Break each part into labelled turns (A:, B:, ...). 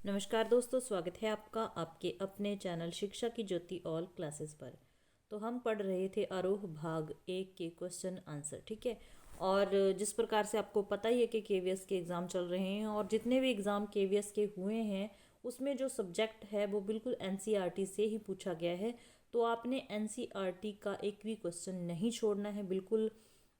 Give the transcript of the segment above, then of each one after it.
A: नमस्कार दोस्तों, स्वागत है आपका आपके अपने चैनल शिक्षा की ज्योति ऑल क्लासेस पर। तो हम पढ़ रहे थे आरोह भाग 1 के क्वेश्चन आंसर। ठीक है। और जिस प्रकार से आपको पता ही है कि केवीएस के एग्ज़ाम चल रहे हैं और जितने भी एग्ज़ाम केवीएस के हुए हैं उसमें जो सब्जेक्ट है वो बिल्कुल एनसीईआरटी से ही पूछा गया है। तो आपने एनसीईआरटी का एक भी क्वेश्चन नहीं छोड़ना है, बिल्कुल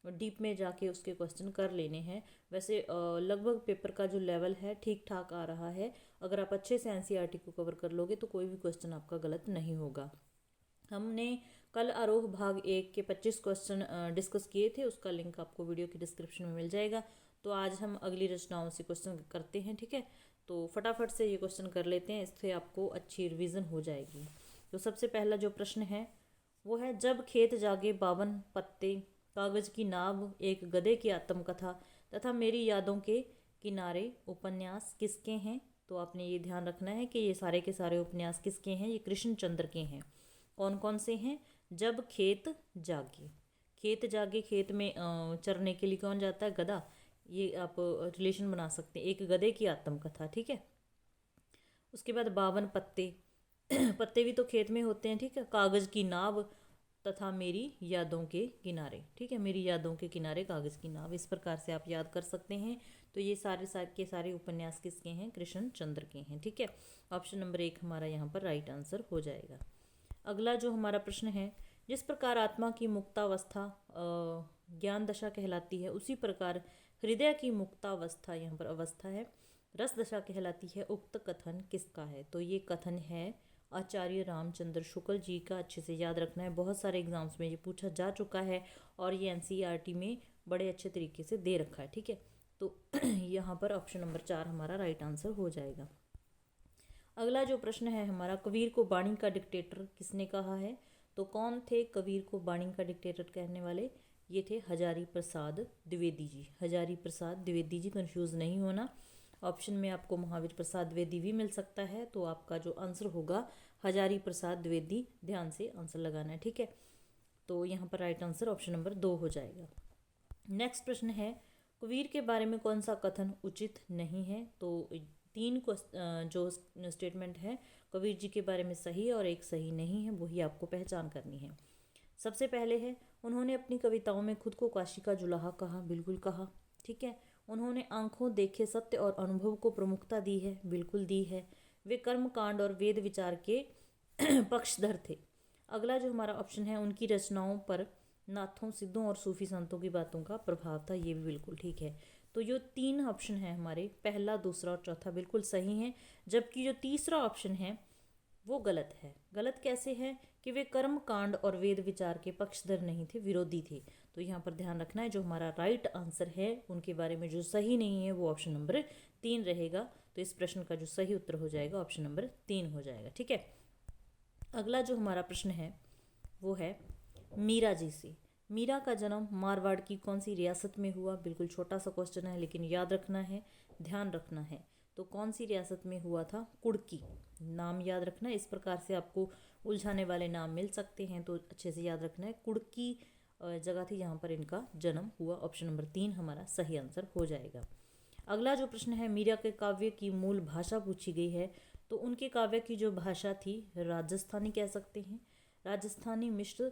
A: डीप में जाके उसके क्वेश्चन कर लेने हैं। वैसे लगभग पेपर का जो लेवल है ठीक ठाक आ रहा है। अगर आप अच्छे से एनसीईआरटी को कवर कर लोगे तो कोई भी क्वेश्चन आपका गलत नहीं होगा। हमने कल आरोह भाग 1 के 25 क्वेश्चन डिस्कस किए थे, उसका लिंक आपको वीडियो की डिस्क्रिप्शन में मिल जाएगा। तो आज हम अगली रचनाओं से क्वेश्चन करते हैं। ठीक है, तो फटाफट से ये क्वेश्चन कर लेते हैं, इससे आपको अच्छी रिवीजन हो जाएगी। तो सबसे पहला जो प्रश्न है वो है, जब खेत जागे 52 पत्ते, कागज की नाव, एक गधे की आत्मकथा तथा मेरी यादों के किनारे उपन्यास किसके हैं। तो आपने ये ध्यान रखना है कि ये सारे के सारे उपन्यास किसके हैं, ये कृष्णचंद्र के हैं। कौन कौन से हैं? जब खेत जागे, खेत जागे, खेत में चरने के लिए कौन जाता है? गधा। ये आप रिलेशन बना सकते हैं, एक गधे की आत्मकथा। ठीक है। उसके बाद 52 पत्ते पत्ते भी तो खेत में होते हैं। ठीक है। कागज की नाव तथा मेरी यादों के किनारे। ठीक है, मेरी यादों के किनारे कागज की नाव, इस प्रकार से आप याद कर सकते हैं। तो ये सारे के सारे उपन्यास किसके हैं? कृष्णचंद्र के हैं। ठीक है, ऑप्शन नंबर 1 हमारा यहाँ पर राइट आंसर हो जाएगा। अगला जो हमारा प्रश्न है, जिस प्रकार आत्मा की मुक्तावस्था ज्ञान दशा कहलाती है, उसी प्रकार हृदय की मुक्तावस्था, यहाँ पर अवस्था है, रस दशा कहलाती है। उक्त कथन किसका है? तो ये कथन है आचार्य रामचंद्र शुक्ल जी का। अच्छे से याद रखना है, बहुत सारे एग्जाम्स में ये पूछा जा चुका है और ये एनसीईआरटी में बड़े अच्छे तरीके से दे रखा है। ठीक है, तो यहाँ पर ऑप्शन नंबर 4 हमारा राइट आंसर हो जाएगा। अगला जो प्रश्न है हमारा, कबीर को वाणी का डिक्टेटर किसने कहा है? तो कौन थे कबीर को वाणी का डिक्टेटर कहने वाले? ये थे हजारी प्रसाद द्विवेदी जी। हजारी प्रसाद द्विवेदी जी, कंफ्यूज नहीं होना। ऑप्शन में आपको महावीर प्रसाद द्विवेदी भी मिल सकता है, तो आपका जो आंसर होगा हजारी प्रसाद द्विवेदी। ध्यान से आंसर लगाना है। ठीक है, तो यहाँ पर राइट आंसर ऑप्शन नंबर 2 हो जाएगा। नेक्स्ट प्रश्न है, कबीर के बारे में कौन सा कथन उचित नहीं है? तो 3 को जो स्टेटमेंट है कबीर जी के बारे में सही और एक सही नहीं है, वही आपको पहचान करनी है। सबसे पहले है, उन्होंने अपनी कविताओं में खुद को काशी का जुलाहा कहा। बिल्कुल कहा। ठीक है। उन्होंने आंखों देखे सत्य और अनुभव को प्रमुखता दी है। बिल्कुल दी है। वे कर्म कांड और वेद विचार के पक्षधर थे। अगला जो हमारा ऑप्शन है, उनकी रचनाओं पर नाथों, सिद्धों और सूफी संतों की बातों का प्रभाव था। ये भी बिल्कुल ठीक है। तो ये 3 ऑप्शन है हमारे, पहला, दूसरा और चौथा, बिल्कुल सही है। जबकि जो तीसरा ऑप्शन है वो गलत है। गलत कैसे है? कि वे कर्म कांड और वेद विचार के पक्षधर नहीं थे, विरोधी थे। तो यहाँ पर ध्यान रखना है, जो हमारा राइट आंसर है उनके बारे में जो सही नहीं है वो ऑप्शन नंबर 3 रहेगा। तो इस प्रश्न का जो सही उत्तर हो जाएगा ऑप्शन नंबर 3 हो जाएगा। ठीक है। अगला जो हमारा प्रश्न है वो है मीरा जी से। मीरा का जन्म मारवाड़ की कौन सी रियासत में हुआ? बिल्कुल छोटा सा क्वेश्चन है लेकिन याद रखना है, ध्यान रखना है। तो कौन सी रियासत में हुआ था? कुड़की। नाम याद रखना है, इस प्रकार से आपको उलझाने वाले नाम मिल सकते हैं, तो अच्छे से याद रखना है। कुड़की जगह थी जहाँ पर इनका जन्म हुआ। ऑप्शन नंबर 3 हमारा सही आंसर हो जाएगा। अगला जो प्रश्न है, मीरा के काव्य की मूल भाषा पूछी गई है। तो उनके काव्य की जो भाषा थी राजस्थानी कह सकते हैं, राजस्थानी मिश्र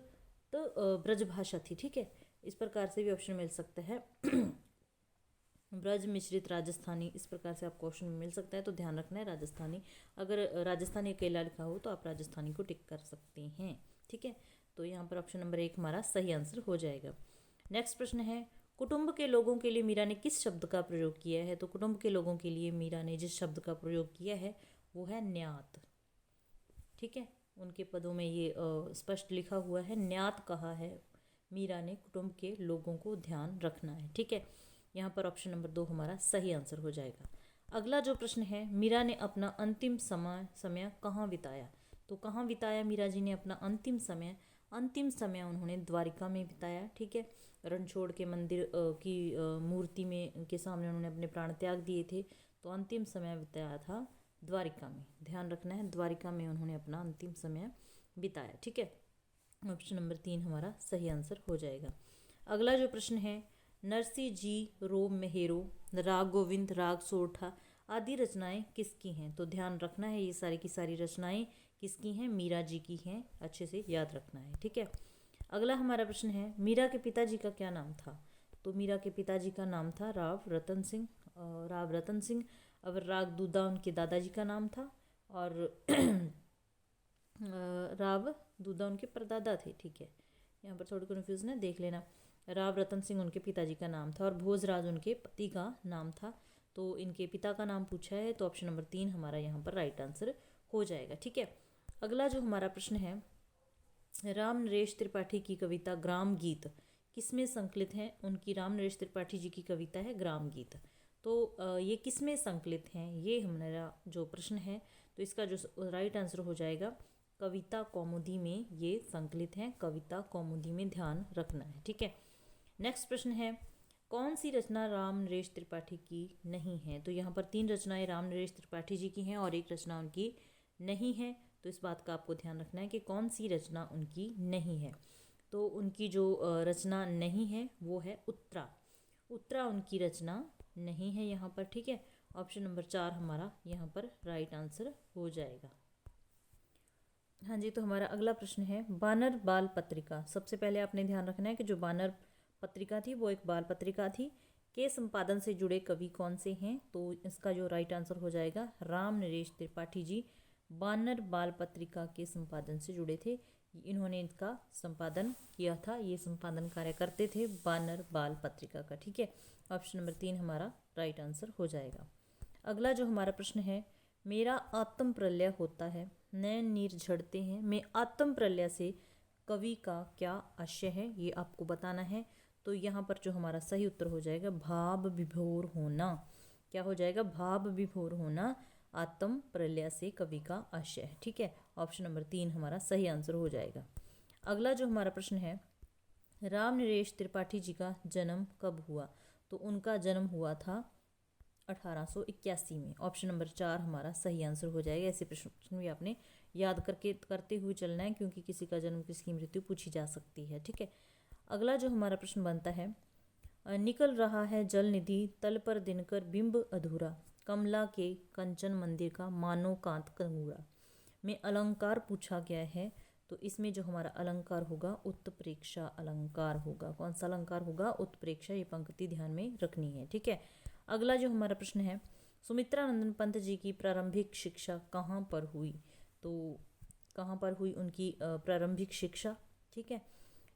A: तो ब्रज भाषा थी। ठीक है, इस प्रकार से भी ऑप्शन मिल सकता है ब्रज मिश्रित राजस्थानी, इस प्रकार से आपको ऑप्शन मिल सकता है। तो ध्यान रखना है राजस्थानी, अगर राजस्थानी अकेला लिखा हो तो आप राजस्थानी को टिक कर सकते हैं। ठीक है, तो यहाँ पर ऑप्शन नंबर 1 हमारा सही आंसर हो जाएगा। नेक्स्ट प्रश्न है, कुटुंब के लोगों के लिए मीरा ने किस शब्द का प्रयोग किया है? तो कुटुंब के लोगों के लिए मीरा ने जिस शब्द का प्रयोग किया है वो है न्यात। ठीक है, उनके पदों में ये स्पष्ट लिखा हुआ है, न्यात कहा है मीरा ने, कुटुंब के लोगों को ध्यान रखना है। ठीक है, यहाँ पर ऑप्शन नंबर 2 हमारा सही आंसर हो जाएगा। अगला जो प्रश्न है, मीरा ने अपना अंतिम समय कहाँ बिताया? तो कहाँ बिताया मीरा जी ने अपना अंतिम समय? अंतिम समय उन्होंने द्वारिका में बिताया। ठीक है, रणछोड़ के मंदिर की मूर्ति में के सामने उन्होंने अपने प्राण त्याग दिए थे, तो अंतिम समय बिताया था द्वारिका में। ध्यान रखना है, द्वारिका में उन्होंने अपना अंतिम समय बिताया। ठीक है, ऑप्शन नंबर 3 हमारा सही आंसर हो जाएगा। अगला जो प्रश्न है, नरसी जी रोम मेहेरो, राग गोविंद, राग सोरठा आदि रचनाएं किसकी हैं? तो ध्यान रखना है ये सारी की सारी रचनाएं किसकी हैं? मीरा जी की हैं, अच्छे से याद रखना है, ठीक है। अगला हमारा प्रश्न है, मीरा के पिताजी का क्या नाम था? तो मीरा के पिताजी का नाम था राव रतन सिंह। राव रतन सिंह। अब राग दूधा उनके दादाजी का नाम था और राव दूधा उनके परदादा थे, ठीक है। यहाँ पर थोड़ी कन्फ्यूजन है, देख लेना। राव रतन सिंह उनके पिताजी का नाम था और भोजराज उनके पति का नाम था। तो इनके पिता का नाम पूछा है, तो ऑप्शन नंबर 3 हमारा यहाँ पर राइट आंसर हो जाएगा, ठीक है। अगला जो हमारा प्रश्न है, राम नरेश त्रिपाठी की कविता ग्राम गीत किसमें संकलित है? उनकी राम नरेश त्रिपाठी जी की कविता है ग्राम गीत। तो ये किसमें संकलित हैं, ये हमारा जो प्रश्न है, तो इसका जो राइट आंसर हो जाएगा कविता कौमुदी में ये संकलित हैं। कविता कौमुदी में ध्यान रखना है, ठीक है। नेक्स्ट प्रश्न है, कौन सी रचना राम नरेश त्रिपाठी की नहीं है? तो यहाँ पर 3 रचनाएं राम नरेश त्रिपाठी जी की हैं और 1 रचना उनकी नहीं है। तो इस बात का आपको ध्यान रखना है कि कौन सी रचना उनकी नहीं है। तो उनकी जो रचना नहीं है वो है उत्तरा। उत्तरा उनकी रचना नहीं है यहाँ पर, ठीक है। ऑप्शन नंबर 4 हमारा यहाँ पर राइट आंसर हो जाएगा। हाँ जी, तो हमारा अगला प्रश्न है, बानर बाल पत्रिका। सबसे पहले आपने ध्यान रखना है कि जो बानर पत्रिका थी वो एक बाल पत्रिका थी। के संपादन से जुड़े कवि कौन से हैं? तो इसका जो राइट आंसर हो जाएगा राम नरेश त्रिपाठी जी बानर बाल पत्रिका के संपादन से जुड़े थे। इन्होंने इसका संपादन किया था, ये संपादन कार्य करते थे बानर बाल पत्रिका का, ठीक है। ऑप्शन नंबर 3 हमारा राइट आंसर हो जाएगा। अगला जो हमारा प्रश्न है, मेरा आत्म प्रलय होता है, नैन नीर झड़ते हैं, मैं आत्म प्रलय से कवि का क्या आशय है, ये आपको बताना है। तो यहाँ पर जो हमारा सही उत्तर हो जाएगा भाव विभोर होना। क्या हो जाएगा? भाव विभोर होना आत्म प्रलय से कवि का आशय है, ठीक है। ऑप्शन नंबर 3 हमारा सही आंसर हो जाएगा। अगला जो हमारा प्रश्न है, राम नरेश त्रिपाठी जी का जन्म कब हुआ? तो उनका जन्म हुआ था 1881 में। ऑप्शन नंबर 4 हमारा सही आंसर हो जाएगा। ऐसे प्रश्न भी आपने याद करते हुए चलना है, क्योंकि किसी का जन्म किसकी मृत्यु पूछी जा सकती है, ठीक है। अगला जो हमारा प्रश्न बनता है, निकल रहा है जल निधि तल पर दिनकर बिंब अधूरा, कमला के कंचन मंदिर का मानो कांत कंगूरा में अलंकार पूछा गया है। तो इसमें जो हमारा अलंकार होगा उत्प्रेक्षा अलंकार होगा। कौन सा अलंकार होगा? उत्प्रेक्षा। ये पंक्ति ध्यान में रखनी है, ठीक है। अगला जो हमारा प्रश्न है, सुमित्रानंदन पंत जी की प्रारंभिक शिक्षा कहाँ पर हुई? तो कहाँ पर हुई उनकी प्रारंभिक शिक्षा, ठीक है।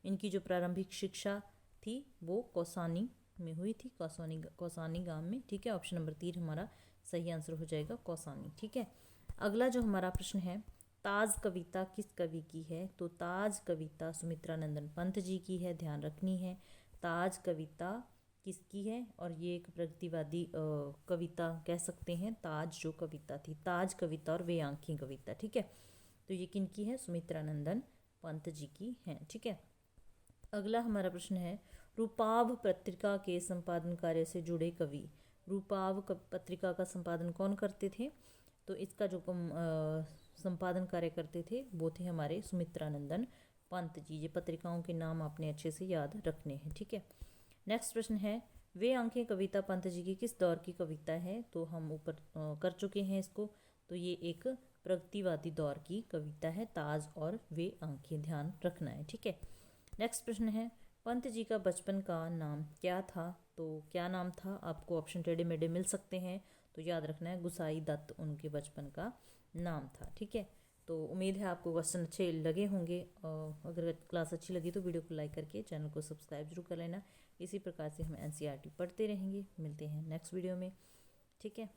A: इनकी जो प्रारंभिक शिक्षा थी वो कौसानी में हुई थी, कौसानी गांव में, ठीक है। ऑप्शन नंबर 3 हमारा सही आंसर हो जाएगा कौसानी, ठीक है। अगला जो हमारा प्रश्न है, ताज कविता किस कवि की है? तो ताज कविता सुमित्रानंदन पंत जी की है, ध्यान रखनी है। ताज कविता किसकी है? और ये एक प्रगतिवादी कविता कह सकते हैं। ताज जो कविता थी, ताज कविता और वे आंखें कविता, ठीक है। तो ये किनकी है? सुमित्रानंदन पंत जी की है, ठीक है। अगला हमारा प्रश्न है, रूपाभ पत्रिका के संपादन कार्य से जुड़े कवि। रूपाभ पत्रिका का संपादन कौन करते थे? तो इसका जो संपादन कार्य करते थे वो थे हमारे सुमित्रानंदन पंत जी। ये पत्रिकाओं के नाम आपने अच्छे से याद रखने हैं, ठीक है। नेक्स्ट प्रश्न है, वे आंखें कविता पंत जी की किस दौर की कविता है? तो हम ऊपर कर चुके हैं इसको। तो ये एक प्रगतिवादी दौर की कविता है, ताज और वे आंखें, ध्यान रखना है, ठीक है। नेक्स्ट प्रश्न है, पंत जी का बचपन का नाम क्या था? तो क्या नाम था? आपको ऑप्शन टेढ़े मेढ़े मिल सकते हैं, तो याद रखना है गुसाई दत्त उनके बचपन का नाम था, ठीक है। तो उम्मीद है आपको क्वेश्चन अच्छे लगे होंगे। अगर क्लास अच्छी लगी तो वीडियो को लाइक करके चैनल को सब्सक्राइब जरूर कर लेना। इसी प्रकार से हम NCERT पढ़ते रहेंगे। मिलते हैं नेक्स्ट वीडियो में, ठीक है।